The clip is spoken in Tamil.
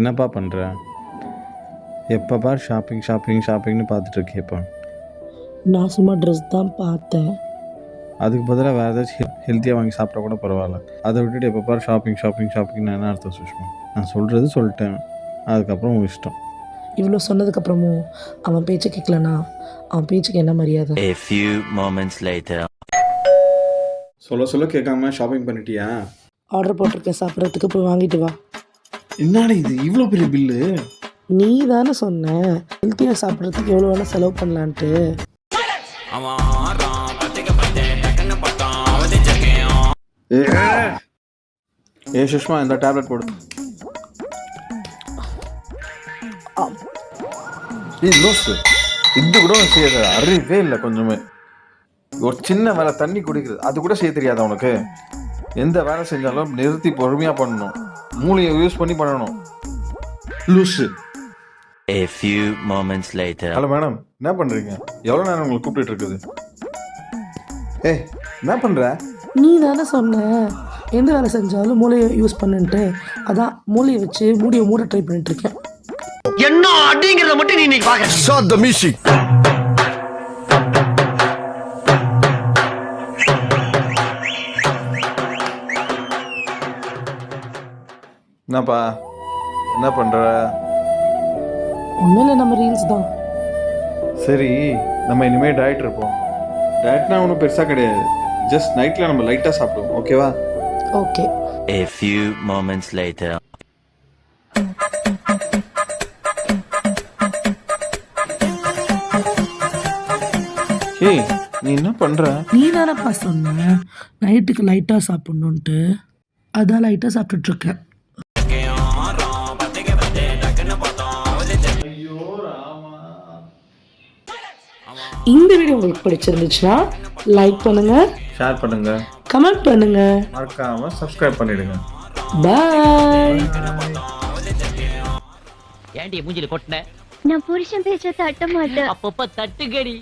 என்னப்பா பண்ணுற? எப்போ பார் ஷாப்பிங் ஷாப்பிங் ஷாப்பிங்னு பார்த்துட்ருக்கேப்பா. நான் சும்மா ட்ரெஸ் தான் பார்த்தேன். அதுக்கு பதிலாக வேறு ஏதாச்சும் ஹெல்த்தியாக வாங்கி சாப்பிட்டா கூட பரவாயில்ல. அதை விட்டுட்டு எப்போ பார் ஷாப்பிங் ஷாப்பிங் ஷாப்பிங்னு என்ன அர்த்தம் சுஷ்மா? நான் சொல்கிறது சொல்லிட்டேன், அதுக்கப்புறம் உங்கள் இஷ்டம். இவ்வளோ சொன்னதுக்கப்புறமும் அவன் பேச்சை கேட்கலனா அவன் பேச்சுக்கு என்ன மரியாதை? A few moments later. சொல்ல கேட்காம ஷாப்பிங் பண்ணிட்டியா? ஆர்டர் போட்டிருக்கேன், சாப்பிட்றதுக்கு போய் வாங்கிட்டு வா. என்னடா இது இவ்வளோ பெரிய பில்லு? நீ தானே சொன்ன ஹெல்த்தியாக சாப்பிட்றதுக்கு எவ்வளோ வேணால் செலவு பண்ணலான்ட்டு. ஏ சுஷ்மா, இந்த டேப்லெட் போடு. லூசு, இது கூட செய்ய அறிவே இல்லை கொஞ்சமே. ஒரு சின்ன வேலை தண்ணி குடிக்கிறது அது கூட செய்ய தெரியாது உனக்கு? எந்த வேலை செஞ்சாலும் நிறுத்தி பொறுமையாக பண்ணணும், மூளையை யூஸ் பண்ணி பண்ணணும். லூசு. A few moments later. Hello madam, என்ன பண்ணுறீங்க? எவ்வளோ நேரம் உங்களுக்கு கூப்பிட்டு இருக்குது? ஏய், என்ன பண்ணுற? நீ தானே சொன்ன எந்த வேலை செஞ்சாலும் மூளையை யூஸ் பண்ணுன்ட்டு. அதான் மூளையை வச்சு மூட ட்ரை பண்ணிட்டு இருக்கேன். என்ன அப்படிங்கறத மட்டும் நீ இன்னைக்கு பாக்க. Start the music. என்னப்பா என்ன பண்ணுற? ஒன்றும் இல்லை, நம்ம ரீல்ஸ் தான். சரி, நம்ம இனிமேல் டயட் இருப்போம். டயட்னா ஒன்றும் பெருசாக கிடையாது, ஜஸ்ட் நைட்டில் நம்ம லைட்டாக சாப்பிடுவோம், ஓகேவா? Okay. A few moments later. ஏய், நீ என்ன பண்ணுற? நீ தானப்பா சொன்ன நைட்டுக்கு லைட்டாக சாப்பிட்ணுன்ட்டு, அதான் லைட்டாக சாப்பிட்டுட்ருக்கேன். இந்த வீடியோ உங்களுக்கு பிடிச்சிருந்துச்சுன்னா லைக் பண்ணுங்க, ஷேர் பண்ணுங்க, கமெண்ட் பண்ணுங்க, மறக்காம சப்ஸ்கிரைப் பண்ணிடுங்க. பாய். ஏன்டி மூஞ்சில கொட்டின? நான் புருஷன் பேச்ச தட்ட மாட்டேன். அப்பப்ப தட்டுக்கடி.